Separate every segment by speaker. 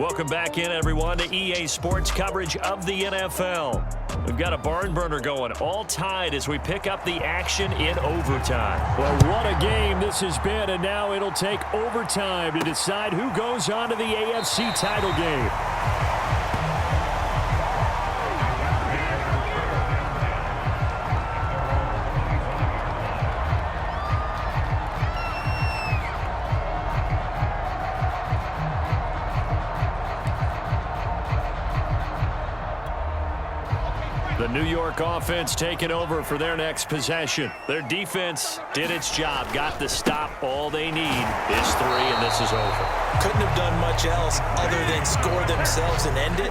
Speaker 1: Welcome back in, everyone, to EA Sports coverage of the NFL. We've got a barn burner going, all tied as we pick up the action in overtime.
Speaker 2: Well, what a game this has been, and now it'll take overtime to decide who goes on to the AFC title game.
Speaker 1: The New York offense taking over for their next possession. Their defense did its job, got the stop. All they need is 3, and this is over.
Speaker 3: Couldn't have done much else other than score themselves and end it,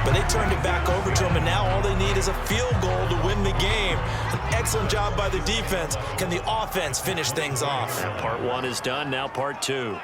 Speaker 3: but they turned it back over to them, and now all they need is a field goal to win the game. An excellent job by the defense. Can the offense finish things off?
Speaker 1: And part 1 is done, now part 2.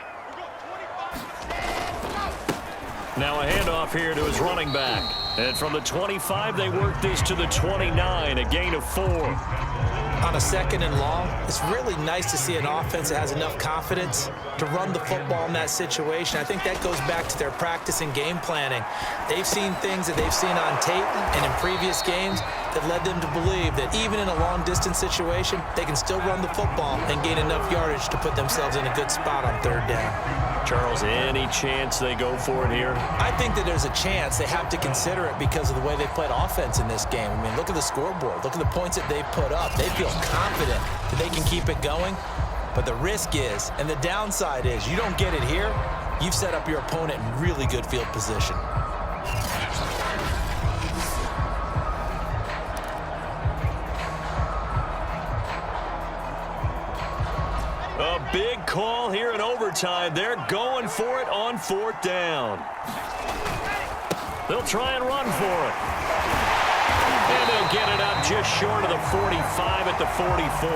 Speaker 1: Now a handoff here to his running back. And from the 25, they work this to the 29, a gain of 4.
Speaker 3: On a 2nd and long, it's really nice to see an offense that has enough confidence to run the football in that situation. I think that goes back to their practice and game planning. They've seen things that they've seen on tape and in previous games that led them to believe that even in a long-distance situation, they can still run the football and gain enough yardage to put themselves in a good spot on 3rd down.
Speaker 1: Charles, any chance they go for it here?
Speaker 3: I think that there's a chance. They have to consider it because of the way they played offense in this game. I mean, look at the scoreboard. Look at the points that they've put up. They feel confident that they can keep it going. But the risk is, and the downside is, you don't get it here, you've set up your opponent in really good field position.
Speaker 1: A big call here in overtime. They're going for it on 4th down. They'll try and run for it. And they'll get it up just short of the 45 at the 44.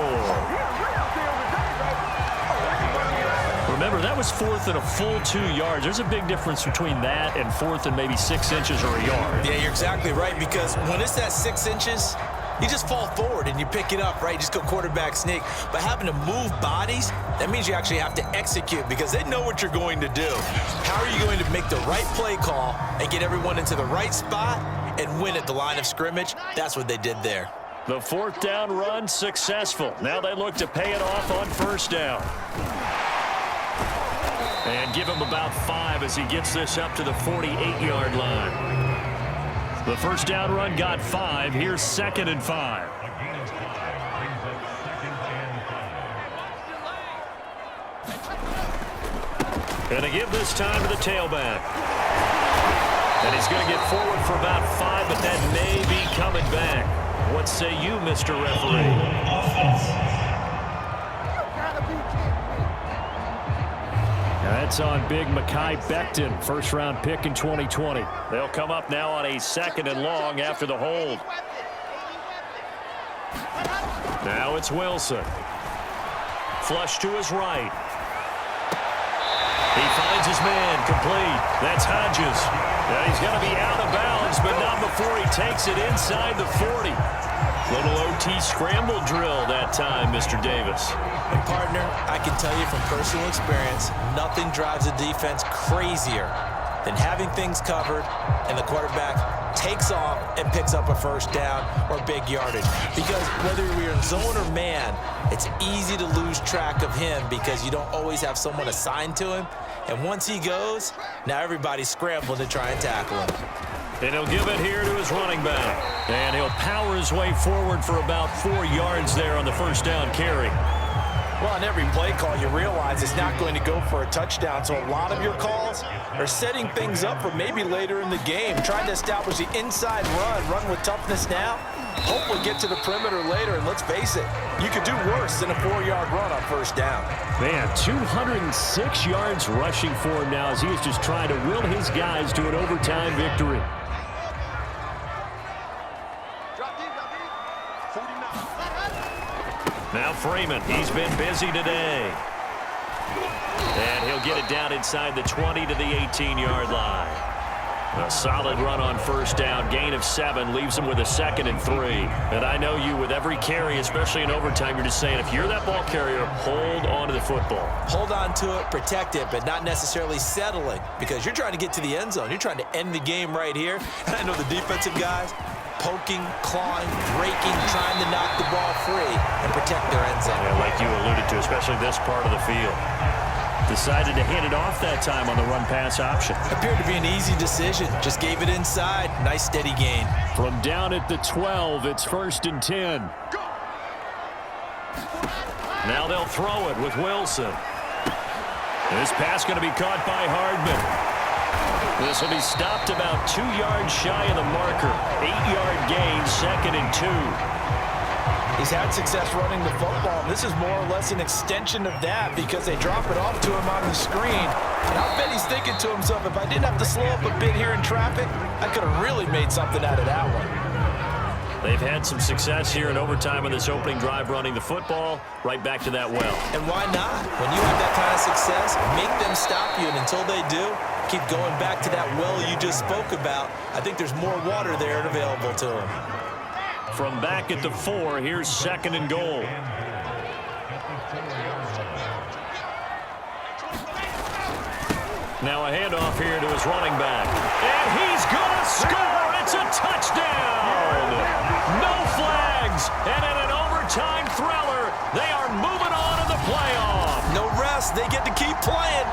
Speaker 1: Remember, that was 4th and a full 2 yards. There's a big difference between that and 4th and maybe 6 inches or a yard.
Speaker 3: Yeah, you're exactly right, because when it's that 6 inches, you just fall forward and you pick it up, right? You just go quarterback sneak. But having to move bodies, that means you actually have to execute because they know what you're going to do. How are you going to make the right play call and get everyone into the right spot and win at the line of scrimmage? That's what they did there.
Speaker 1: The 4th down run successful. Now they look to pay it off on 1st down. And give him about 5 as he gets this up to the 48-yard line. The 1st down run got 5. Here's 2nd and 5. And they give this time to the tailback. And he's going to get forward for about 5, but that may be coming back. What say you, Mr. Referee?
Speaker 2: That's on big Mekhi Becton, 1st-round pick in 2020.
Speaker 1: They'll come up now on a 2nd and long after the hold. Now it's Wilson. Flush to his right. He finds his man, complete. That's Hodges. Now he's going to be out of bounds, but not before he takes it inside the 40. Little OT scramble drill that time, Mr. Davis.
Speaker 3: And partner, I can tell you from personal experience, nothing drives a defense crazier than having things covered and the quarterback takes off and picks up a 1st down or big yardage. Because whether you're in zone or man, it's easy to lose track of him because you don't always have someone assigned to him. And once he goes, now everybody's scrambling to try and tackle him.
Speaker 1: And he'll give it here to his running back. And he'll power his way forward for about 4 yards there on the 1st down carry.
Speaker 3: Well, on every play call, you realize it's not going to go for a touchdown. So a lot of your calls are setting things up for maybe later in the game, trying to establish the inside run with toughness now. Hopefully get to the perimeter later, and let's face it, you could do worse than a 4-yard run on 1st down.
Speaker 2: Man, 206 yards rushing for him now as he is just trying to will his guys to an overtime victory.
Speaker 1: Now Freeman, he's been busy today. And he'll get it down inside the 20 to the 18-yard line.
Speaker 2: A solid run on first down, gain of 7, leaves them with a 2nd and 3. And I know you, with every carry, especially in overtime, you're just saying, if you're that ball carrier, hold on to the football.
Speaker 3: Hold on to it, protect it, but not necessarily settling, because you're trying to get to the end zone. You're trying to end the game right here. And I know the defensive guys, poking, clawing, breaking, trying to knock the ball free and protect their end zone.
Speaker 2: Yeah, like you alluded to, especially this part of the field. Decided to hand it off that time on the run-pass option.
Speaker 3: Appeared to be an easy decision. Just gave it inside. Nice, steady gain.
Speaker 2: From down at the 12, it's 1st and 10. Now they'll throw it with Wilson. This pass going to be caught by Hardman. This will be stopped about 2 yards shy of the marker. 8-yard gain, 2nd and 2.
Speaker 3: He's had success running the football. This is more or less an extension of that because they drop it off to him on the screen. And I bet he's thinking to himself, if I didn't have to slow up a bit here in traffic, I could have really made something out of that one.
Speaker 2: They've had some success here in overtime on this opening drive running the football. Right back to that well.
Speaker 3: And why not? When you have that kind of success, make them stop you. And until they do, keep going back to that well you just spoke about. I think there's more water there and available to them.
Speaker 2: From back at the 4, here's 2nd and goal. Now a handoff here to his running back. And he's going to score! It's a touchdown! No flags! And in an overtime thriller, they are moving on to the playoff.
Speaker 3: No rest. They get to keep playing.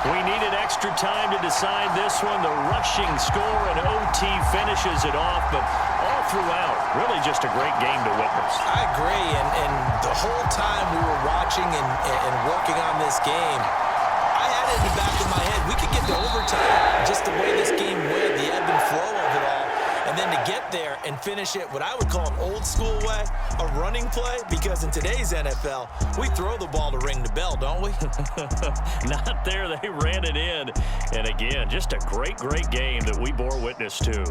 Speaker 2: We needed extra time to decide this one. The rushing score and OT finishes it off, but all throughout, really just a great game to witness.
Speaker 3: I agree, and the whole time we were watching and working on this game, I had it in the back of my head. We could get to overtime, just the way this game went, the ebb and flow of it all. And then to get there and finish it what I would call an old school way, a running play, because in today's NFL, we throw the ball to ring the bell, don't we?
Speaker 2: Not there. They ran it in. And again, just a great, great game that we bore witness to.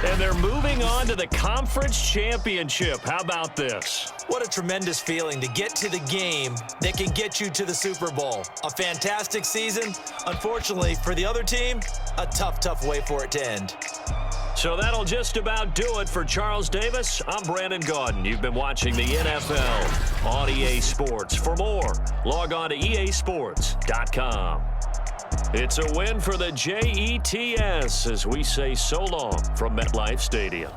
Speaker 2: And they're moving on to the conference championship. How about this?
Speaker 3: What a tremendous feeling to get to the game that can get you to the Super Bowl. A fantastic season. Unfortunately, for the other team, a tough, tough way for it to end.
Speaker 2: So that'll just about do it for Charles Davis. I'm Brandon Gaudin. You've been watching the NFL on EA Sports. For more, log on to easports.com. It's a win for the Jets as we say so long from MetLife Stadium.